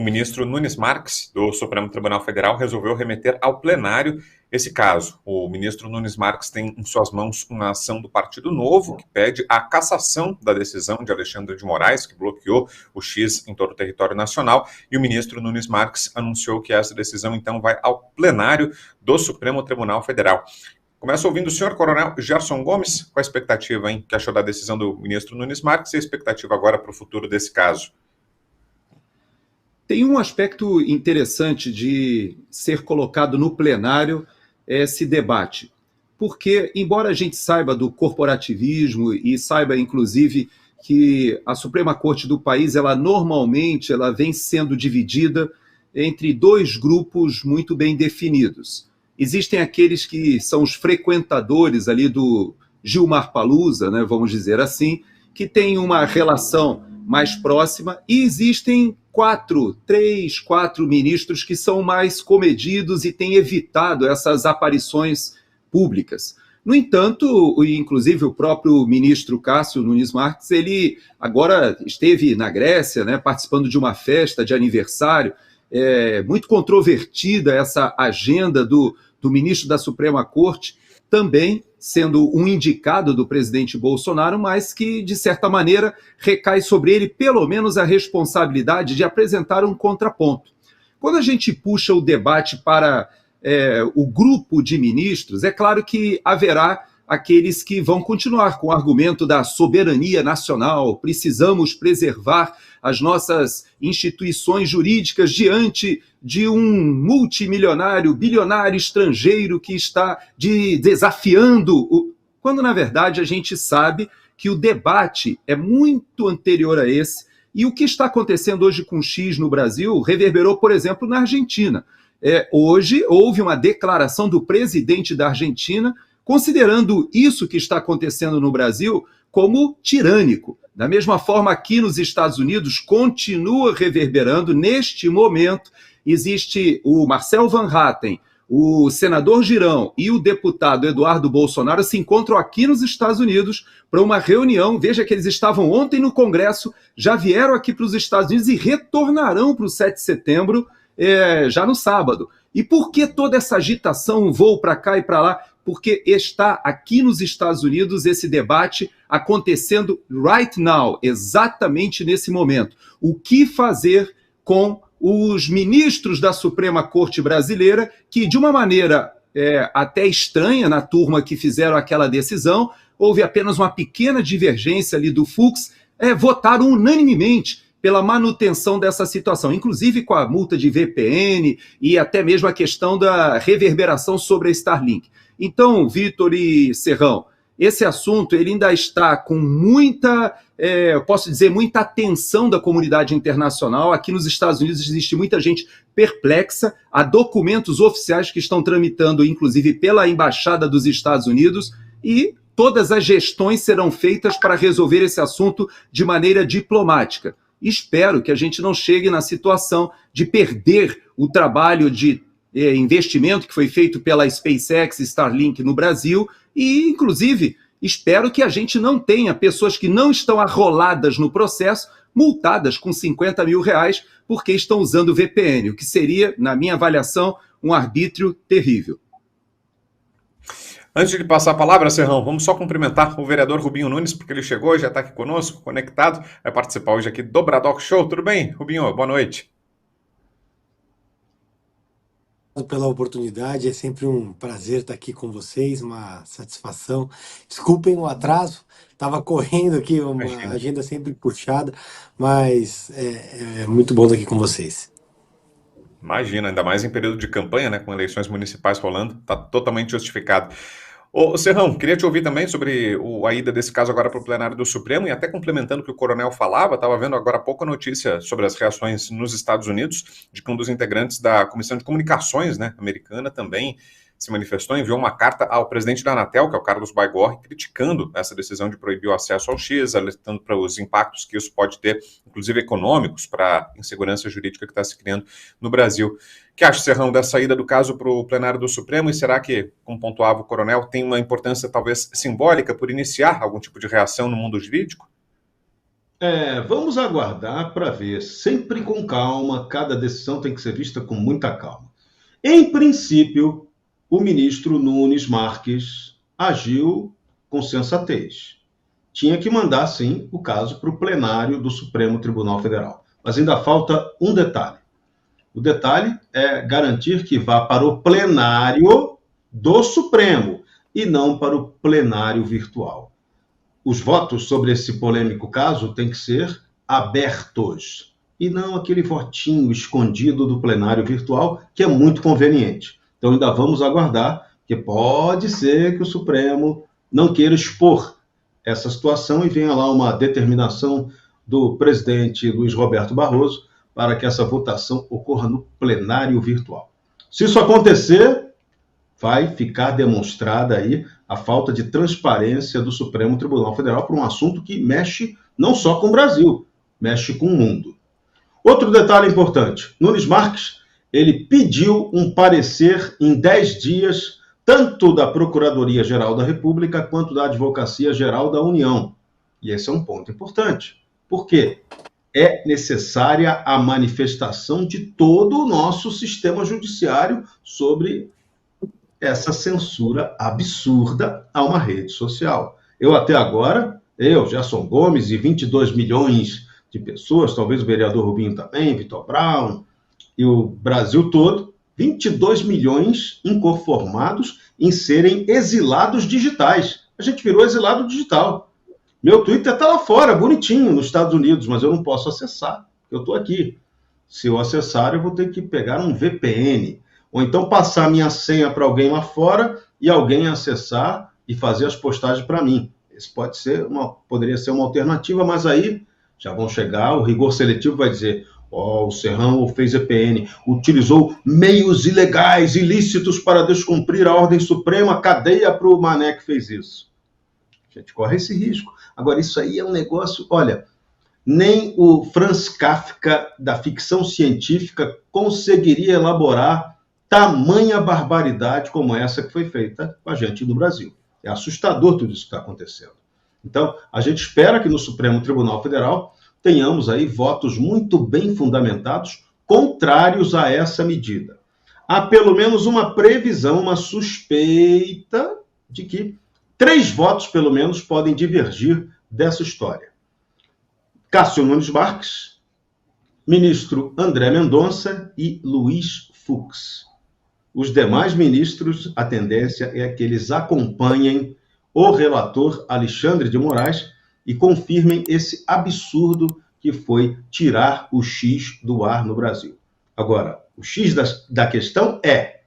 O ministro Nunes Marques, do Supremo Tribunal Federal, resolveu remeter ao plenário esse caso. O ministro Nunes Marques tem em suas mãos uma ação do Partido Novo que pede a cassação da decisão de Alexandre de Moraes, que bloqueou o X em todo o território nacional, e o ministro Nunes Marques anunciou que essa decisão, então, vai ao plenário do Supremo Tribunal Federal. Começo ouvindo o senhor Coronel Gerson Gomes, qual a expectativa, hein, que achou da decisão do ministro Nunes Marques e a expectativa agora para o futuro desse caso? Tem um aspecto interessante de ser colocado no plenário esse debate, porque, embora a gente saiba do corporativismo e saiba, inclusive, que a Suprema Corte do país, normalmente vem sendo dividida entre dois grupos muito bem definidos. Existem aqueles que são os frequentadores ali do Gilmar Palusa, né, vamos dizer assim, que têm uma relação mais próxima, e existem três, quatro ministros que são mais comedidos e têm evitado essas aparições públicas. No entanto, inclusive o próprio ministro Cássio Nunes Marques, ele agora esteve na Grécia, né, participando de uma festa de aniversário, muito controvertida essa agenda do ministro da Suprema Corte, também sendo um indicado do presidente Bolsonaro, mas que, de certa maneira, recai sobre ele, pelo menos, a responsabilidade de apresentar um contraponto. Quando a gente puxa o debate para o grupo de ministros, é claro que haverá aqueles que vão continuar com o argumento da soberania nacional, precisamos preservar as nossas instituições jurídicas diante de um multimilionário, bilionário estrangeiro que está desafiando, quando na verdade a gente sabe que o debate é muito anterior a esse, e o que está acontecendo hoje com o X no Brasil reverberou, por exemplo, na Argentina. Hoje houve uma declaração do presidente da Argentina considerando isso que está acontecendo no Brasil como tirânico. Da mesma forma, aqui nos Estados Unidos, continua reverberando. Neste momento, existe o Marcel Van Hatten, o senador Girão e o deputado Eduardo Bolsonaro se encontram aqui nos Estados Unidos para uma reunião. Veja que eles estavam ontem no Congresso, já vieram aqui para os Estados Unidos e retornarão para o 7 de setembro, já no sábado. E por que toda essa agitação, um voo para cá e para lá? Porque está aqui nos Estados Unidos esse debate acontecendo right now, exatamente nesse momento. O que fazer com os ministros da Suprema Corte brasileira, que de uma maneira até estranha na turma que fizeram aquela decisão, houve apenas uma pequena divergência ali do Fux, votaram unanimemente pela manutenção dessa situação, inclusive com a multa de VPN e até mesmo a questão da reverberação sobre a Starlink. Então, Vitor e Serrão, esse assunto ele ainda está com muita, posso dizer, muita atenção da comunidade internacional. Aqui nos Estados Unidos existe muita gente perplexa. Há documentos oficiais que estão tramitando, inclusive pela Embaixada dos Estados Unidos, e todas as gestões serão feitas para resolver esse assunto de maneira diplomática. Espero que a gente não chegue na situação de perder o trabalho de investimento que foi feito pela SpaceX e Starlink no Brasil e, inclusive, espero que a gente não tenha pessoas que não estão arroladas no processo, multadas com R$50 mil porque estão usando VPN, o que seria, na minha avaliação, um arbítrio terrível. Antes de passar a palavra, Serrão, vamos só cumprimentar o vereador Rubinho Nunes, porque ele chegou, já está aqui conosco, conectado, vai participar hoje aqui do Bradock Show. Tudo bem, Rubinho? Boa noite. Pela oportunidade, é sempre um prazer estar aqui com vocês, uma satisfação. Desculpem o atraso, estava correndo aqui, uma agenda sempre puxada, mas é muito bom estar aqui com vocês. Imagina, ainda mais em período de campanha, né, com eleições municipais rolando, está totalmente justificado. Ô Serrão, queria te ouvir também sobre a ida desse caso agora para o plenário do Supremo, e até complementando o que o coronel falava, estava vendo agora há pouco a notícia sobre as reações nos Estados Unidos, de que um dos integrantes da Comissão de Comunicações, né, americana também se manifestou, enviou uma carta ao presidente da Anatel, que é o Carlos Baigorre, criticando essa decisão de proibir o acesso ao X, alertando para os impactos que isso pode ter, inclusive econômicos, para a insegurança jurídica que está se criando no Brasil. O que acha, Serrão, da saída do caso para o plenário do Supremo, e será que, como pontuava o coronel, tem uma importância talvez simbólica por iniciar algum tipo de reação no mundo jurídico? Vamos aguardar para ver, sempre com calma, cada decisão tem que ser vista com muita calma. Em princípio, o ministro Nunes Marques agiu com sensatez. Tinha que mandar, sim, o caso para o plenário do Supremo Tribunal Federal. Mas ainda falta um detalhe. O detalhe é garantir que vá para o plenário do Supremo e não para o plenário virtual. Os votos sobre esse polêmico caso têm que ser abertos e não aquele votinho escondido do plenário virtual, que é muito conveniente. Então ainda vamos aguardar, que pode ser que o Supremo não queira expor essa situação e venha lá uma determinação do presidente Luiz Roberto Barroso para que essa votação ocorra no plenário virtual. Se isso acontecer, vai ficar demonstrada aí a falta de transparência do Supremo Tribunal Federal para um assunto que mexe não só com o Brasil, mexe com o mundo. Outro detalhe importante, Nunes Marques, ele pediu um parecer em 10 dias, tanto da Procuradoria-Geral da República quanto da Advocacia-Geral da União. E esse é um ponto importante. Por quê? É necessária a manifestação de todo o nosso sistema judiciário sobre essa censura absurda a uma rede social. Até agora, Gerson Gomes e 22 milhões de pessoas, talvez o vereador Rubinho também, Vitor Brown, e o Brasil todo, 22 milhões inconformados em serem exilados digitais. A gente virou exilado digital. Meu Twitter está lá fora, bonitinho, nos Estados Unidos, mas eu não posso acessar. Eu estou aqui. Se eu acessar, eu vou ter que pegar um VPN. Ou então passar minha senha para alguém lá fora e alguém acessar e fazer as postagens para mim. Isso poderia ser uma alternativa, mas aí já vão chegar, o rigor seletivo vai dizer, o Serrão fez VPN, utilizou meios ilegais, ilícitos para descumprir a ordem suprema, cadeia para o Mané que fez isso. A gente corre esse risco. Agora, isso aí é um negócio, olha, nem o Franz Kafka da ficção científica conseguiria elaborar tamanha barbaridade como essa que foi feita com a gente no Brasil. É assustador tudo isso que está acontecendo. Então, a gente espera que no Supremo Tribunal Federal tenhamos aí votos muito bem fundamentados, contrários a essa medida. Há pelo menos uma previsão, uma suspeita de que 3 votos, pelo menos, podem divergir dessa história. Cássio Nunes Marques, ministro André Mendonça e Luiz Fux. Os demais ministros, a tendência é que eles acompanhem o relator Alexandre de Moraes e confirmem esse absurdo que foi tirar o X do ar no Brasil. Agora, o X da questão é: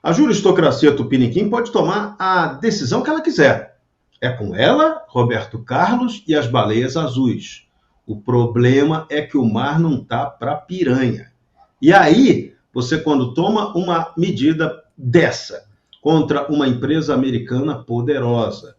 a juristocracia tupiniquim pode tomar a decisão que ela quiser. É com ela, Roberto Carlos e as baleias azuis. O problema é que o mar não está para piranha. E aí, você quando toma uma medida dessa contra uma empresa americana poderosa,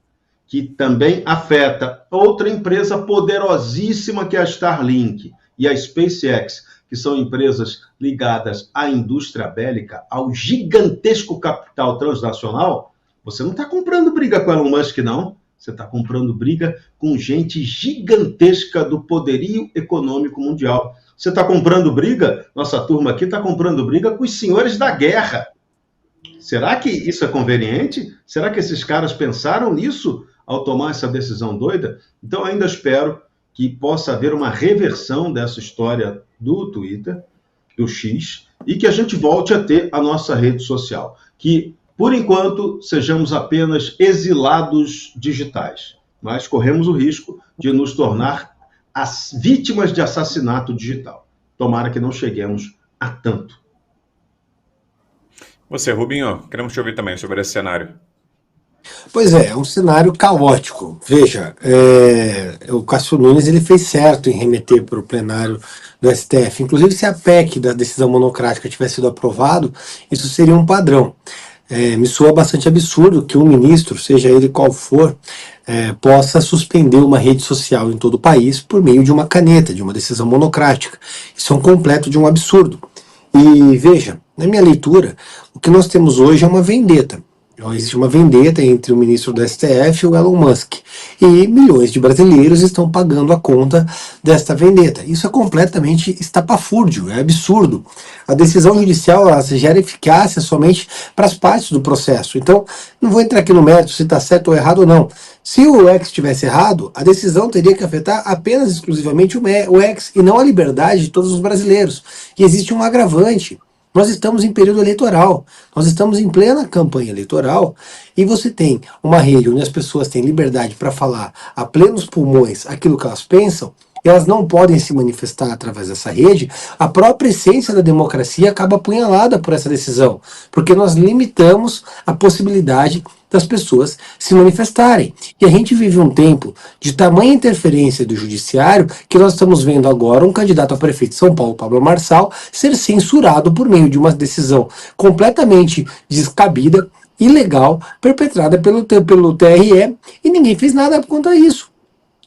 que também afeta outra empresa poderosíssima que é a Starlink e a SpaceX, que são empresas ligadas à indústria bélica, ao gigantesco capital transnacional, você não está comprando briga com Elon Musk, não. Você está comprando briga com gente gigantesca do poderio econômico mundial. Você está comprando briga, nossa turma aqui está comprando briga com os senhores da guerra. Será que isso é conveniente? Será que esses caras pensaram nisso ao tomar essa decisão doida? Então, ainda espero que possa haver uma reversão dessa história do Twitter, do X, e que a gente volte a ter a nossa rede social. Que, por enquanto, sejamos apenas exilados digitais, mas corremos o risco de nos tornar as vítimas de assassinato digital. Tomara que não cheguemos a tanto. Você, Rubinho, queremos te ouvir também sobre esse cenário. Pois é um cenário caótico. Veja, o Cássio Nunes ele fez certo em remeter para o plenário do STF. Inclusive, se a PEC da decisão monocrática tivesse sido aprovado, isso seria um padrão. Me soa bastante absurdo que um ministro, seja ele qual for, possa suspender uma rede social em todo o país por meio de uma caneta, de uma decisão monocrática. Isso é um completo de um absurdo. E veja, na minha leitura, o que nós temos hoje é uma vendetta. Então, existe uma vendetta entre o ministro do STF e o Elon Musk. E milhões de brasileiros estão pagando a conta desta vendetta. Isso é completamente estapafúrdio, é absurdo. A decisão judicial ela gera eficácia somente para as partes do processo. Então, não vou entrar aqui no mérito se está certo ou errado ou não. Se o ex estivesse errado, a decisão teria que afetar apenas exclusivamente o ex e não a liberdade de todos os brasileiros. E existe um agravante. Nós estamos em período eleitoral, nós estamos em plena campanha eleitoral e você tem uma rede onde as pessoas têm liberdade para falar a plenos pulmões aquilo que elas pensam, e elas não podem se manifestar através dessa rede. A própria essência da democracia acaba apunhalada por essa decisão, porque nós limitamos a possibilidade das pessoas se manifestarem. E a gente vive um tempo de tamanha interferência do judiciário que nós estamos vendo agora um candidato a prefeito de São Paulo, Pablo Marçal, ser censurado por meio de uma decisão completamente descabida, ilegal, perpetrada pelo TRE, e ninguém fez nada contra isso.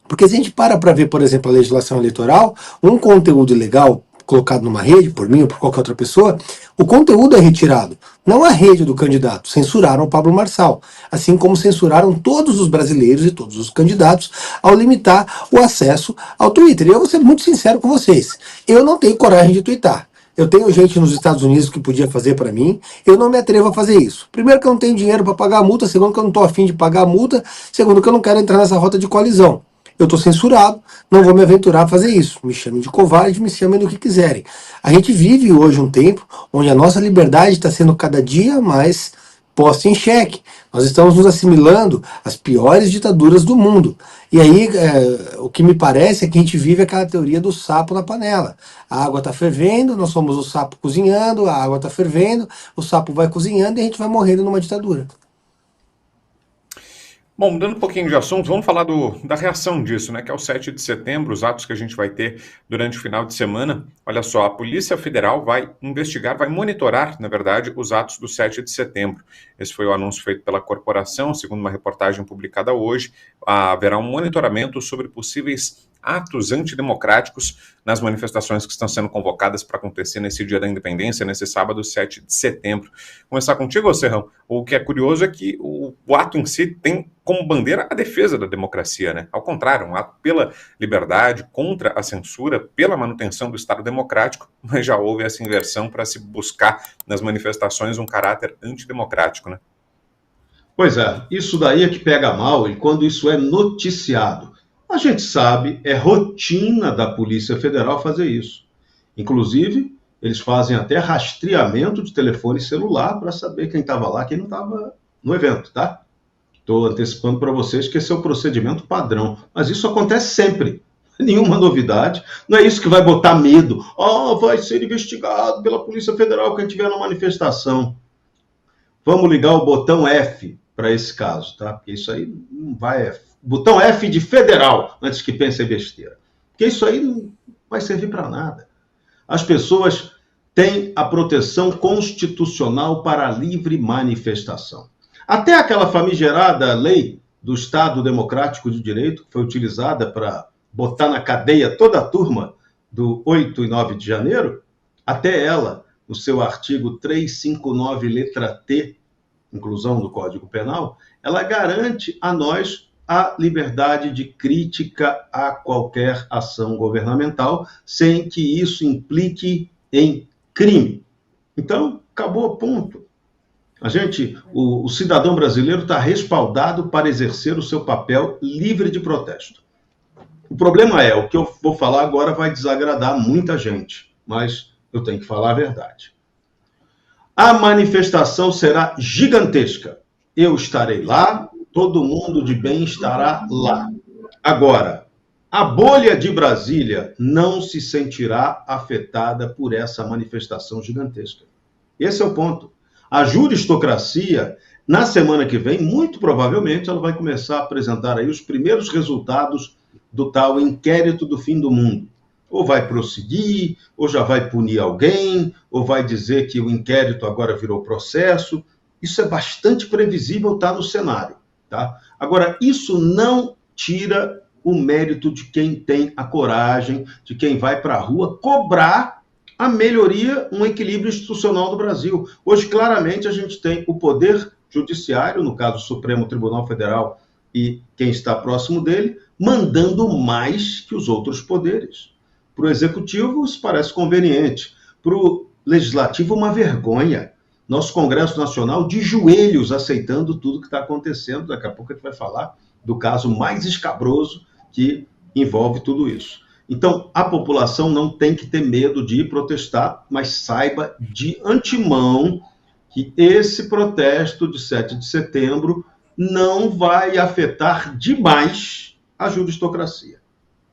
Porque se a gente para ver, por exemplo, a legislação eleitoral, um conteúdo ilegal colocado numa rede, por mim ou por qualquer outra pessoa, o conteúdo é retirado, não a rede do candidato. Censuraram o Pablo Marçal, assim como censuraram todos os brasileiros e todos os candidatos ao limitar o acesso ao Twitter. E eu vou ser muito sincero com vocês, eu não tenho coragem de twittar. Eu tenho gente nos Estados Unidos que podia fazer para mim, eu não me atrevo a fazer isso. Primeiro que eu não tenho dinheiro para pagar a multa, segundo que eu não estou afim de pagar a multa, segundo que eu não quero entrar nessa rota de colisão. Eu estou censurado, não vou me aventurar a fazer isso. Me chamem de covarde, me chamem do que quiserem. A gente vive hoje um tempo onde a nossa liberdade está sendo cada dia mais posta em xeque. Nós estamos nos assimilando às piores ditaduras do mundo. E aí, o que me parece é que a gente vive aquela teoria do sapo na panela. A água está fervendo, nós somos o sapo cozinhando, a água está fervendo, o sapo vai cozinhando e a gente vai morrendo numa ditadura. Bom, mudando um pouquinho de assunto, vamos falar da reação disso, né? Que é o 7 de setembro, os atos que a gente vai ter durante o final de semana. Olha só, a Polícia Federal vai investigar, vai monitorar, na verdade, os atos do 7 de setembro. Esse foi o anúncio feito pela corporação, segundo uma reportagem publicada hoje. Haverá um monitoramento sobre possíveis atos antidemocráticos nas manifestações que estão sendo convocadas para acontecer nesse dia da independência, nesse sábado, 7 de setembro. Começar contigo, Serrão. O que é curioso é que o ato em si tem como bandeira a defesa da democracia, né? Ao contrário, um ato pela liberdade, contra a censura, pela manutenção do Estado democrático, mas já houve essa inversão para se buscar nas manifestações um caráter antidemocrático, né? Pois é, isso daí é que pega mal e quando isso é noticiado. A gente sabe, é rotina da Polícia Federal fazer isso. Inclusive, eles fazem até rastreamento de telefone celular para saber quem estava lá, quem não estava no evento, tá? Estou antecipando para vocês que esse é o procedimento padrão. Mas isso acontece sempre. Nenhuma novidade. Não é isso que vai botar medo. Vai ser investigado pela Polícia Federal quem estiver na manifestação. Vamos ligar o botão F para esse caso, tá? Porque isso aí não vai... Botão F de federal, antes que pense em besteira. Porque isso aí não vai servir para nada. As pessoas têm a proteção constitucional para a livre manifestação. Até aquela famigerada lei do Estado Democrático de Direito, que foi utilizada para botar na cadeia toda a turma do 8 e 9 de janeiro, até ela, no seu artigo 359, letra T, inclusão do Código Penal, ela garante a nós a liberdade de crítica a qualquer ação governamental, sem que isso implique em crime. Então, acabou, ponto. O cidadão brasileiro está respaldado para exercer o seu papel livre de protesto. O problema é, o que eu vou falar agora vai desagradar muita gente, mas eu tenho que falar a verdade. A manifestação será gigantesca. Eu estarei lá, todo mundo de bem estará lá. Agora, a bolha de Brasília não se sentirá afetada por essa manifestação gigantesca. Esse é o ponto. A juristocracia, na semana que vem, muito provavelmente, ela vai começar a apresentar aí os primeiros resultados do tal inquérito do fim do mundo. Ou vai prosseguir, ou já vai punir alguém, ou vai dizer que o inquérito agora virou processo. Isso é bastante previsível, está no cenário. Tá? Agora, isso não tira o mérito de quem tem a coragem, de quem vai para a rua cobrar a melhoria, um equilíbrio institucional do Brasil. Hoje, claramente, a gente tem o poder Judiciário, no caso o Supremo Tribunal Federal e quem está próximo dele, mandando mais que os outros poderes. Para o Executivo, isso parece conveniente. Para o Legislativo, uma vergonha. Nosso Congresso Nacional de joelhos aceitando tudo que está acontecendo. Daqui a pouco a gente vai falar do caso mais escabroso que envolve tudo isso. Então, a população não tem que ter medo de ir protestar, mas saiba de antemão que esse protesto de 7 de setembro não vai afetar demais a juristocracia.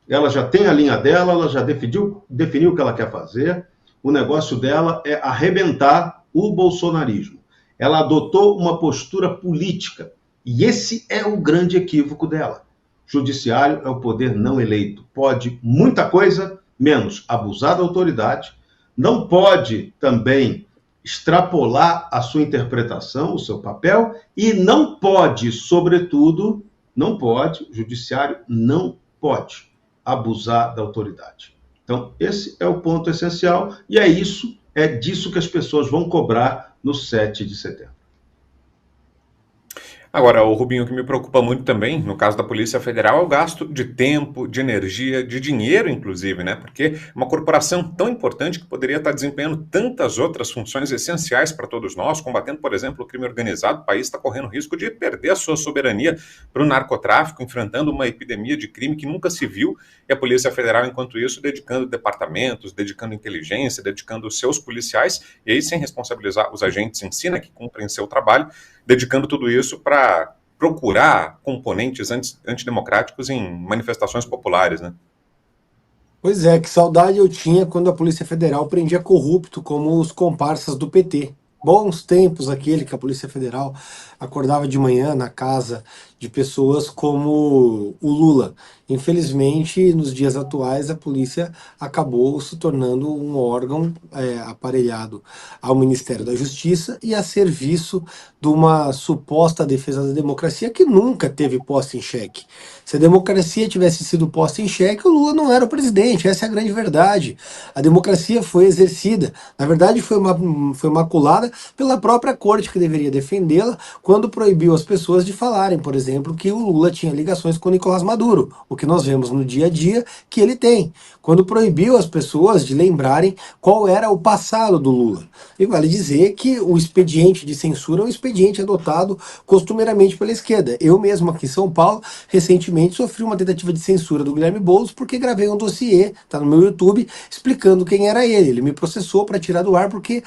Ela já tem a linha dela, ela já definiu o que ela quer fazer. O negócio dela é arrebentar o bolsonarismo. Ela adotou uma postura política. E esse é o grande equívoco dela. Judiciário é o poder não eleito. Pode muita coisa, menos abusar da autoridade. Não pode também extrapolar a sua interpretação, o seu papel. E não pode, sobretudo, o judiciário não pode abusar da autoridade. Então, esse é o ponto essencial e é disso que as pessoas vão cobrar no 7 de setembro. Agora, o Rubinho, o que me preocupa muito também, no caso da Polícia Federal, é o gasto de tempo, de energia, de dinheiro, inclusive, né? Porque é uma corporação tão importante que poderia estar desempenhando tantas outras funções essenciais para todos nós, combatendo, por exemplo, o crime organizado. O país está correndo risco de perder a sua soberania para o narcotráfico, enfrentando uma epidemia de crime que nunca se viu, e a Polícia Federal, enquanto isso, dedicando departamentos, dedicando inteligência, dedicando os seus policiais, e aí sem responsabilizar os agentes em si, né, que cumprem seu trabalho, dedicando tudo isso para procurar componentes antidemocráticos em manifestações populares, né? Pois é, que saudade eu tinha quando a Polícia Federal prendia corrupto como os comparsas do PT. Bons tempos aquele que a Polícia Federal acordava de manhã na casa de pessoas como o Lula. Infelizmente, nos dias atuais, a polícia acabou se tornando um órgão aparelhado ao Ministério da Justiça e a serviço de uma suposta defesa da democracia que nunca teve posta em xeque. Se a democracia tivesse sido posta em xeque, o Lula não era o presidente, essa é a grande verdade. A democracia foi exercida, na verdade foi maculada pela própria corte que deveria defendê-la quando proibiu as pessoas de falarem, por exemplo, que o Lula tinha ligações com o Nicolás Maduro, o que nós vemos no dia a dia que ele tem, quando proibiu as pessoas de lembrarem qual era o passado do Lula. E vale dizer que o expediente de censura é um expediente adotado costumeiramente pela esquerda. Eu mesmo aqui em São Paulo, recentemente sofri uma tentativa de censura do Guilherme Boulos porque gravei um dossiê, tá no meu YouTube, explicando quem era ele. Ele me processou para tirar do ar porque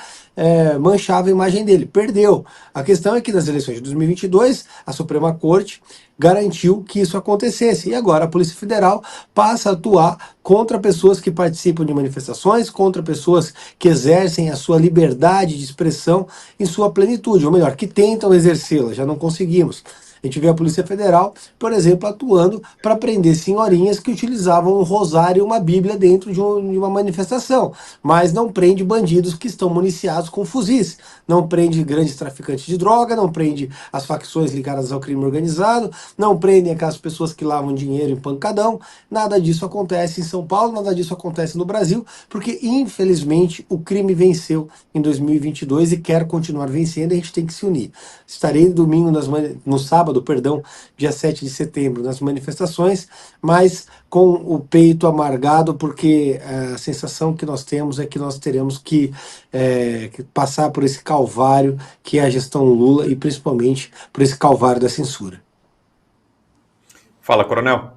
manchava a imagem dele. Perdeu. A questão é que nas eleições de 2022, a Suprema Corte garantiu que isso acontecesse. E agora a Polícia Federal passa a atuar contra pessoas que participam de manifestações, contra pessoas que exercem a sua liberdade de expressão em sua plenitude, ou melhor, que tentam exercê-la, já não conseguimos. A gente vê a Polícia Federal, por exemplo, atuando para prender senhorinhas que utilizavam um rosário e uma bíblia dentro de uma manifestação, mas não prende bandidos que estão municiados com fuzis, não prende grandes traficantes de droga, não prende as facções ligadas ao crime organizado, não prendem aquelas pessoas que lavam dinheiro em pancadão. Nada disso acontece em São Paulo, nada disso acontece no Brasil, porque infelizmente o crime venceu em 2022 e quer continuar vencendo, e a gente tem que se unir. Estarei no sábado, dia 7 de setembro, nas manifestações, mas com o peito amargado, porque a sensação que nós temos é que nós teremos que passar por esse calvário que é a gestão Lula e principalmente por esse calvário da censura. Fala, coronel.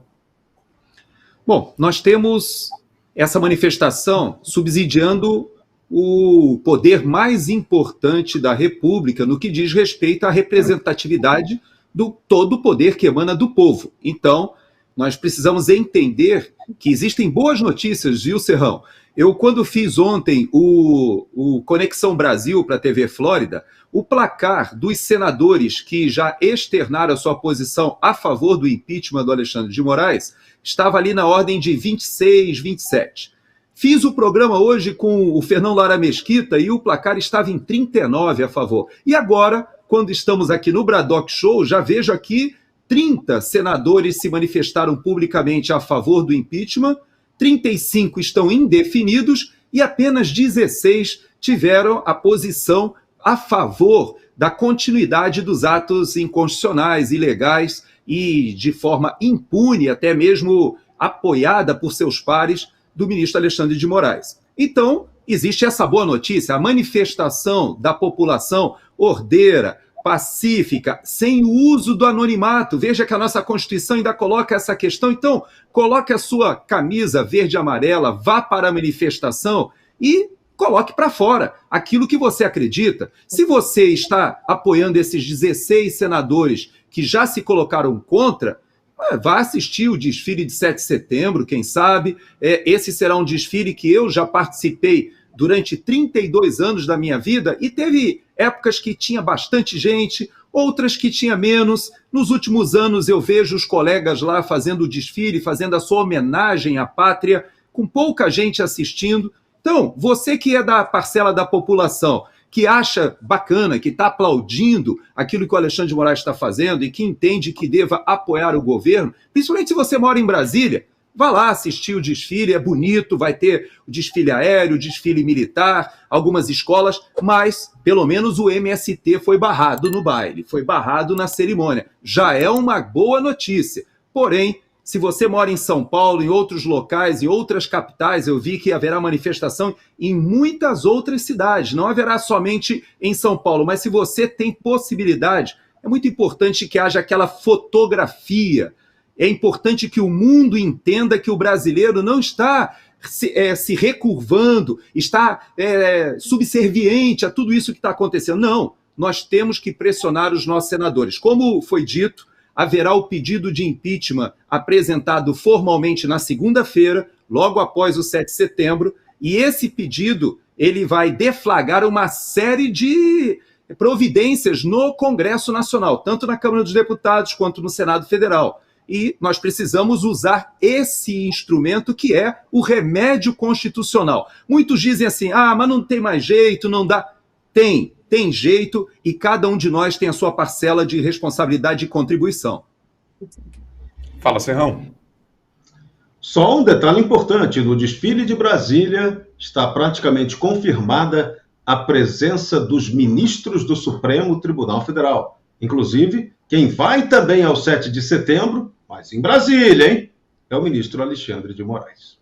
Bom, nós temos essa manifestação subsidiando o poder mais importante da República no que diz respeito à representatividade do todo o poder que emana do povo. Então, nós precisamos entender que existem boas notícias, viu, Serrão? Eu, quando fiz ontem o Conexão Brasil para a TV Flórida, o placar dos senadores que já externaram a sua posição a favor do impeachment do Alexandre de Moraes estava ali na ordem de 26, 27. Fiz o programa hoje com o Fernão Lara Mesquita e o placar estava em 39 a favor. E agora, quando estamos aqui no Braddock Show, já vejo aqui 30 senadores se manifestaram publicamente a favor do impeachment, 35 estão indefinidos e apenas 16 tiveram a posição a favor da continuidade dos atos inconstitucionais, ilegais e de forma impune, até mesmo apoiada por seus pares, do ministro Alexandre de Moraes. Então, existe essa boa notícia, a manifestação da população ordeira, pacífica, sem o uso do anonimato. Veja que a nossa Constituição ainda coloca essa questão. Então, coloque a sua camisa verde e amarela, vá para a manifestação e coloque para fora aquilo que você acredita. Se você está apoiando esses 16 senadores que já se colocaram contra, vá assistir o desfile de 7 de setembro, quem sabe. Esse será um desfile que eu já participei durante 32 anos da minha vida e teve épocas que tinha bastante gente, outras que tinha menos. Nos últimos anos eu vejo os colegas lá fazendo o desfile, fazendo a sua homenagem à pátria, com pouca gente assistindo. Então, você que é da parcela da população que acha bacana, que está aplaudindo aquilo que o Alexandre de Moraes está fazendo e que entende que deva apoiar o governo, principalmente se você mora em Brasília, vá lá assistir o desfile, é bonito, vai ter o desfile aéreo, o desfile militar, algumas escolas, mas pelo menos o MST foi barrado no baile, foi barrado na cerimônia. Já é uma boa notícia. Porém, se você mora em São Paulo, em outros locais, em outras capitais, eu vi que haverá manifestação em muitas outras cidades, não haverá somente em São Paulo, mas se você tem possibilidade, é muito importante que haja aquela fotografia. É importante que o mundo entenda que o brasileiro não está se recurvando, está subserviente a tudo isso que está acontecendo. Não, nós temos que pressionar os nossos senadores. Como foi dito, haverá o pedido de impeachment apresentado formalmente na segunda-feira, logo após o 7 de setembro, e esse pedido ele vai deflagrar uma série de providências no Congresso Nacional, tanto na Câmara dos Deputados quanto no Senado Federal. E nós precisamos usar esse instrumento que é o remédio constitucional. Muitos dizem assim, mas não tem mais jeito, não dá. Tem jeito e cada um de nós tem a sua parcela de responsabilidade e contribuição. Fala, Serrão. Só um detalhe importante, no desfile de Brasília está praticamente confirmada a presença dos ministros do Supremo Tribunal Federal. Inclusive, quem vai também ao 7 de setembro, mas em Brasília, hein? É o ministro Alexandre de Moraes.